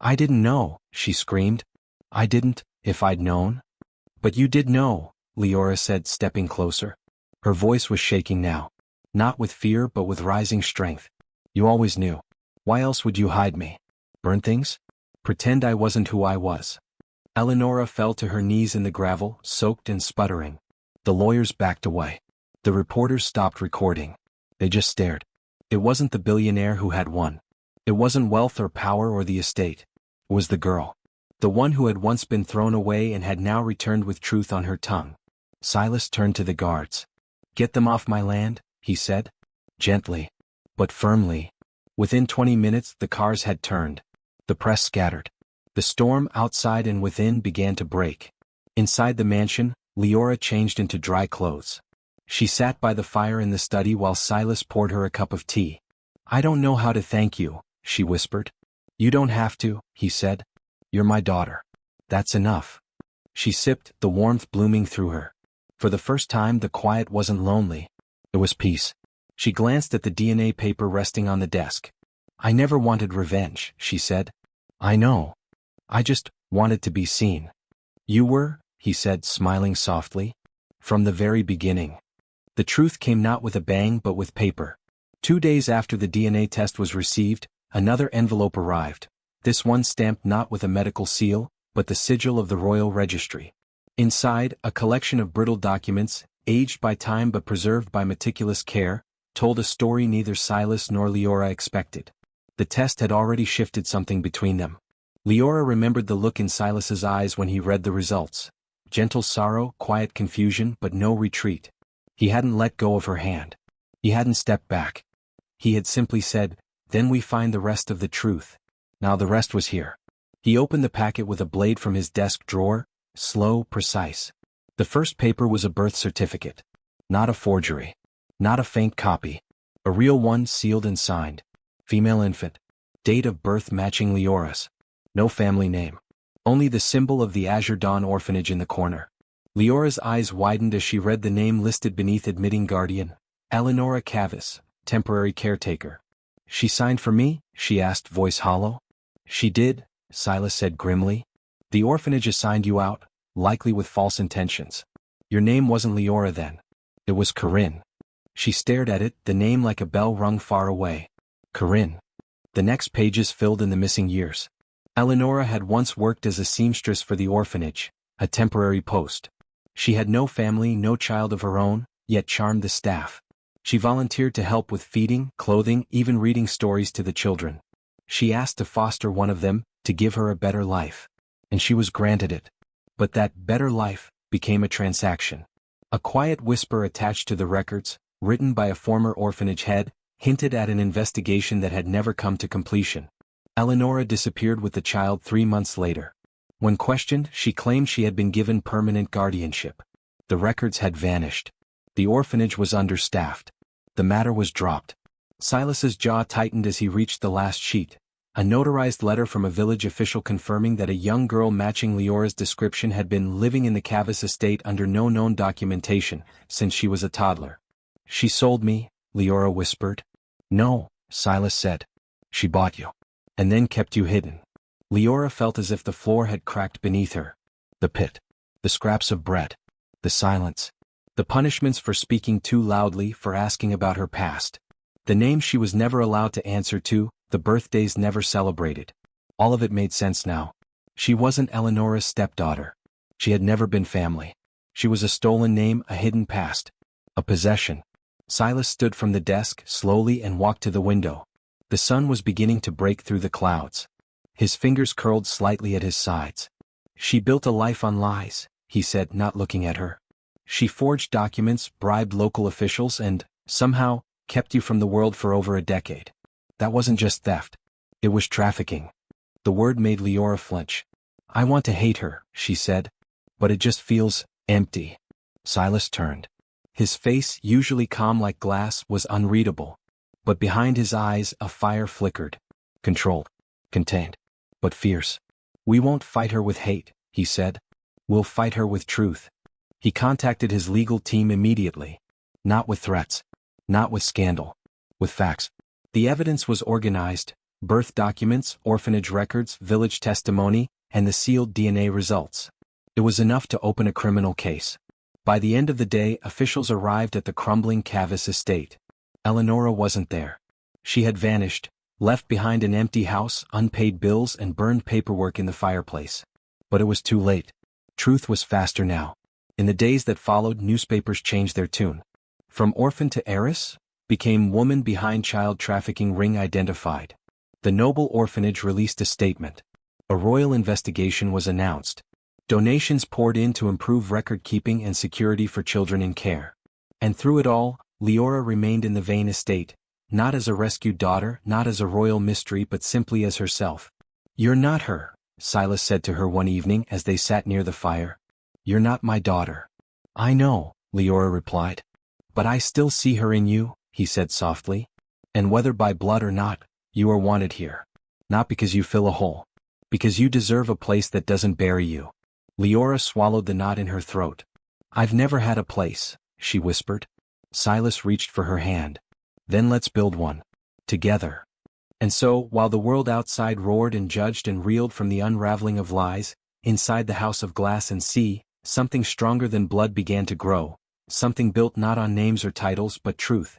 I didn't know, she screamed. I didn't, if I'd known. But you did know, Leora said, stepping closer. Her voice was shaking now. Not with fear but with rising strength. You always knew. Why else would you hide me? Burn things? Pretend I wasn't who I was. Eleonora fell to her knees in the gravel, soaked and sputtering. The lawyers backed away. The reporters stopped recording. They just stared. It wasn't the billionaire who had won. It wasn't wealth or power or the estate. It was the girl. The one who had once been thrown away and had now returned with truth on her tongue. Silas turned to the guards. Get them off my land, he said. Gently. But firmly. Within 20 minutes the cars had turned. The press scattered. The storm outside and within began to break. Inside the mansion, Leora changed into dry clothes. She sat by the fire in the study while Silas poured her a cup of tea. I don't know how to thank you, she whispered. You don't have to, he said. You're my daughter. That's enough. She sipped, the warmth blooming through her. For the first time the quiet wasn't lonely. It was peace. She glanced at the DNA paper resting on the desk. I never wanted revenge, she said. I know. I just wanted to be seen. You were, he said, smiling softly. From the very beginning. The truth came not with a bang but with paper. 2 days after the DNA test was received, another envelope arrived. This one stamped not with a medical seal, but the sigil of the Royal Registry. Inside, a collection of brittle documents, aged by time but preserved by meticulous care, told a story neither Silas nor Leora expected. The test had already shifted something between them. Leora remembered the look in Silas's eyes when he read the results. Gentle sorrow, quiet confusion, but no retreat. He hadn't let go of her hand. He hadn't stepped back. He had simply said, then we find the rest of the truth. Now the rest was here. He opened the packet with a blade from his desk drawer, slow, precise. The first paper was a birth certificate. Not a forgery. Not a faint copy. A real one, sealed and signed. Female infant. Date of birth matching Leora's. No family name. Only the symbol of the Azure Dawn orphanage in the corner. Leora's eyes widened as she read the name listed beneath, admitting guardian. Eleonora Cavis, temporary caretaker. She signed for me? She asked, voice hollow. She did, Silas said grimly. The orphanage assigned you out, likely with false intentions. Your name wasn't Leora then. It was Corinne. She stared at it, the name like a bell rung far away. Corinne. The next pages filled in the missing years. Eleonora had once worked as a seamstress for the orphanage, a temporary post. She had no family, no child of her own, yet charmed the staff. She volunteered to help with feeding, clothing, even reading stories to the children. She asked to foster one of them, to give her a better life. And she was granted it. But that better life became a transaction. A quiet whisper attached to the records, written by a former orphanage head, hinted at an investigation that had never come to completion. Eleonora disappeared with the child 3 months later. When questioned, she claimed she had been given permanent guardianship. The records had vanished. The orphanage was understaffed. The matter was dropped. Silas's jaw tightened as he reached the last sheet. A notarized letter from a village official confirming that a young girl matching Leora's description had been living in the Cavis estate under no known documentation since she was a toddler. "She sold me," Leora whispered. "No," Silas said. "She bought you. And then kept you hidden." Leora felt as if the floor had cracked beneath her. The pit. The scraps of bread. The silence. The punishments for speaking too loudly, for asking about her past. The names she was never allowed to answer to, the birthdays never celebrated. All of it made sense now. She wasn't Eleonora's stepdaughter. She had never been family. She was a stolen name, a hidden past. A possession. Silas stood from the desk slowly and walked to the window. The sun was beginning to break through the clouds. His fingers curled slightly at his sides. "She built a life on lies," he said, not looking at her. "She forged documents, bribed local officials, and, somehow, kept you from the world for over a decade. That wasn't just theft. It was trafficking." The word made Leora flinch. "I want to hate her," she said. "But it just feels empty." Silas turned. His face, usually calm like glass, was unreadable. But behind his eyes a fire flickered. Controlled. Contained. But fierce. "We won't fight her with hate," he said. "We'll fight her with truth." He contacted his legal team immediately. Not with threats. Not with scandal. With facts. The evidence was organized: birth documents, orphanage records, village testimony, and the sealed DNA results. It was enough to open a criminal case. By the end of the day, officials arrived at the crumbling Cavis estate. Eleonora wasn't there. She had vanished, left behind an empty house, unpaid bills, and burned paperwork in the fireplace. But it was too late. Truth was faster now. In the days that followed, newspapers changed their tune. From orphan to heiress, became woman behind child trafficking ring identified. The noble orphanage released a statement. A royal investigation was announced. Donations poured in to improve record-keeping and security for children in care. And through it all, Leora remained in the Vane estate, not as a rescued daughter, not as a royal mystery, but simply as herself. "You're not her," Silas said to her one evening as they sat near the fire. "You're not my daughter." "I know," Leora replied. "But I still see her in you," he said softly. "And whether by blood or not, you are wanted here. Not because you fill a hole. Because you deserve a place that doesn't bury you." Leora swallowed the knot in her throat. "I've never had a place," she whispered. Silas reached for her hand. "Then let's build one. Together." And so, while the world outside roared and judged and reeled from the unraveling of lies, inside the house of glass and sea, something stronger than blood began to grow, something built not on names or titles but truth.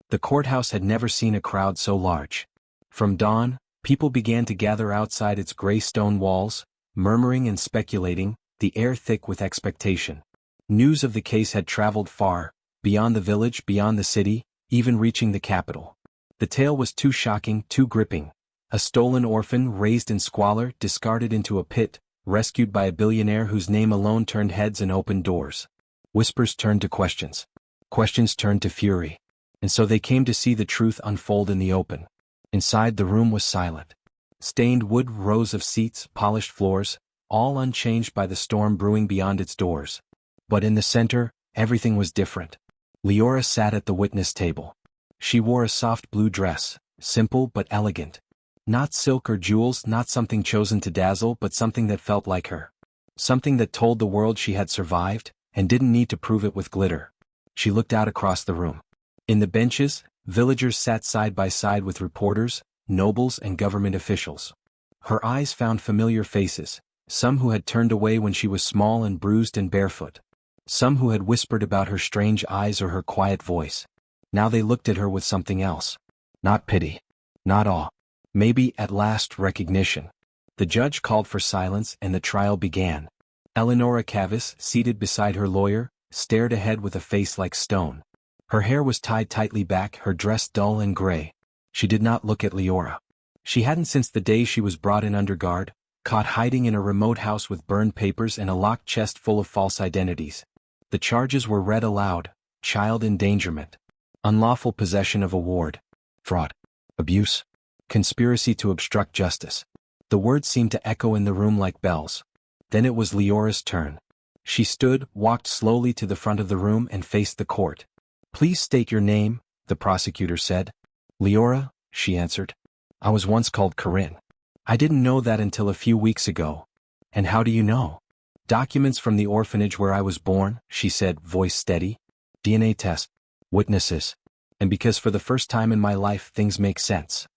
The courthouse had never seen a crowd so large. From dawn, people began to gather outside its gray stone walls, murmuring and speculating, the air thick with expectation. News of the case had traveled far, beyond the village, beyond the city, even reaching the capital. The tale was too shocking, too gripping. A stolen orphan, raised in squalor, discarded into a pit, rescued by a billionaire whose name alone turned heads and opened doors. Whispers turned to questions. Questions turned to fury. And so they came to see the truth unfold in the open. Inside, the room was silent. Stained wood, rows of seats, polished floors, all unchanged by the storm brewing beyond its doors. But in the center, everything was different. Leora sat at the witness table. She wore a soft blue dress, simple but elegant. Not silk or jewels, not something chosen to dazzle, but something that felt like her. Something that told the world she had survived, and didn't need to prove it with glitter. She looked out across the room. In the benches, villagers sat side by side with reporters, nobles, and government officials. Her eyes found familiar faces, some who had turned away when she was small and bruised and barefoot. Some who had whispered about her strange eyes or her quiet voice. Now they looked at her with something else. Not pity. Not awe. Maybe, at last, recognition. The judge called for silence and the trial began. Eleonora Cavis, seated beside her lawyer, stared ahead with a face like stone. Her hair was tied tightly back, her dress dull and gray. She did not look at Leora. She hadn't since the day she was brought in under guard, caught hiding in a remote house with burned papers and a locked chest full of false identities. The charges were read aloud: child endangerment, unlawful possession of a ward, fraud, abuse, conspiracy to obstruct justice. The words seemed to echo in the room like bells. Then it was Leora's turn. She stood, walked slowly to the front of the room and faced the court. "Please state your name," the prosecutor said. "Leora," she answered. "I was once called Corinne. I didn't know that until a few weeks ago." "And how do you know?" "Documents from the orphanage where I was born," she said, voice steady. "DNA test. Witnesses. And because for the first time in my life things make sense."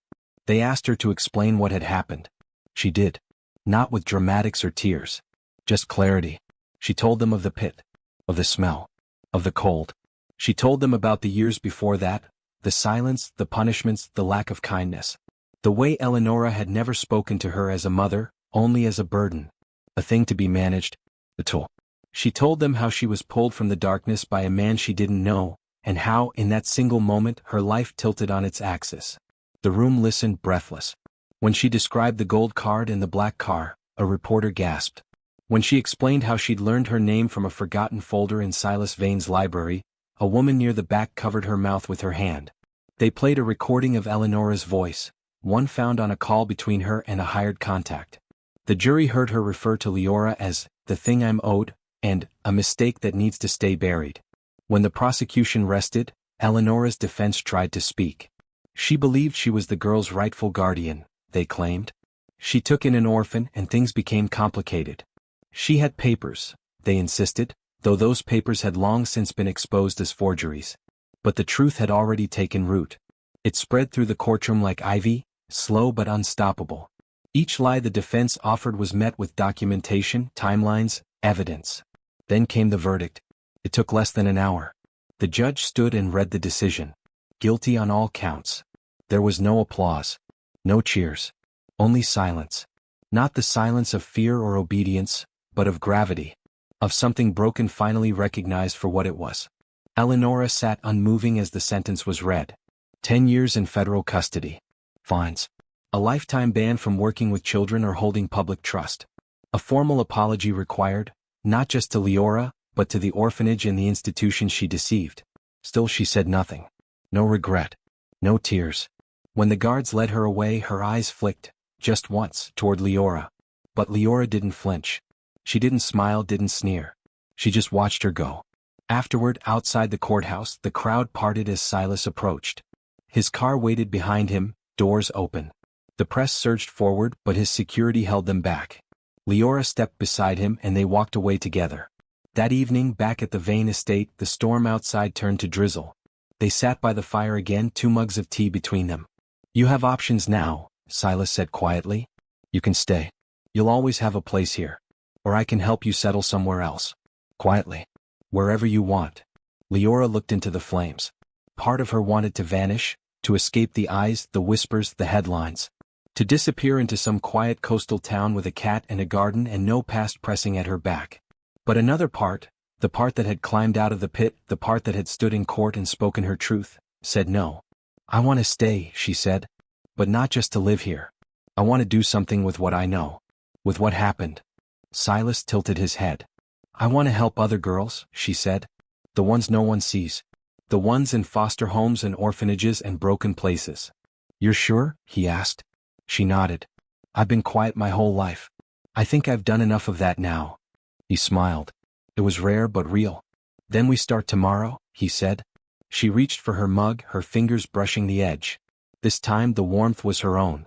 They asked her to explain what had happened. She did. Not with dramatics or tears. Just clarity. She told them of the pit. Of the smell. Of the cold. She told them about the years before that, the silence, the punishments, the lack of kindness. The way Eleonora had never spoken to her as a mother, only as a burden. A thing to be managed. A tool. She told them how she was pulled from the darkness by a man she didn't know, and how, in that single moment, her life tilted on its axis. The room listened, breathless. When she described the gold card and the black car, a reporter gasped. When she explained how she'd learned her name from a forgotten folder in Silas Vane's library, a woman near the back covered her mouth with her hand. They played a recording of Eleonora's voice, one found on a call between her and a hired contact. The jury heard her refer to Leora as, "the thing I'm owed," and, "a mistake that needs to stay buried." When the prosecution rested, Eleonora's defense tried to speak. She believed she was the girl's rightful guardian, they claimed. She took in an orphan and things became complicated. She had papers, they insisted, though those papers had long since been exposed as forgeries. But the truth had already taken root. It spread through the courtroom like ivy, slow but unstoppable. Each lie the defense offered was met with documentation, timelines, evidence. Then came the verdict. It took less than an hour. The judge stood and read the decision. Guilty on all counts. There was no applause. No cheers. Only silence. Not the silence of fear or obedience, but of gravity. Of something broken finally recognized for what it was. Eleonora sat unmoving as the sentence was read. 10 years in federal custody. Fines. A lifetime ban from working with children or holding public trust. A formal apology required, not just to Leora, but to the orphanage and the institution she deceived. Still she said nothing. No regret. No tears. When the guards led her away, her eyes flicked, just once, toward Leora. But Leora didn't flinch. She didn't smile, didn't sneer. She just watched her go. Afterward, outside the courthouse, the crowd parted as Silas approached. His car waited behind him, doors open. The press surged forward, but his security held them back. Leora stepped beside him and they walked away together. That evening, back at the Vane estate, the storm outside turned to drizzle. They sat by the fire again, 2 mugs of tea between them. "You have options now," Silas said quietly. "You can stay. You'll always have a place here. Or I can help you settle somewhere else. Quietly. Wherever you want." Leora looked into the flames. Part of her wanted to vanish, to escape the eyes, the whispers, the headlines. To disappear into some quiet coastal town with a cat and a garden and no past pressing at her back. But another part, the part that had climbed out of the pit, the part that had stood in court and spoken her truth, said no. "I want to stay," she said. "But not just to live here. I want to do something with what I know. With what happened." Silas tilted his head. "I want to help other girls," she said. "The ones no one sees. The ones in foster homes and orphanages and broken places." "You're sure?" he asked. She nodded. "I've been quiet my whole life. I think I've done enough of that now." He smiled. It was rare but real. "Then we start tomorrow," he said. She reached for her mug, her fingers brushing the edge. This time the warmth was her own.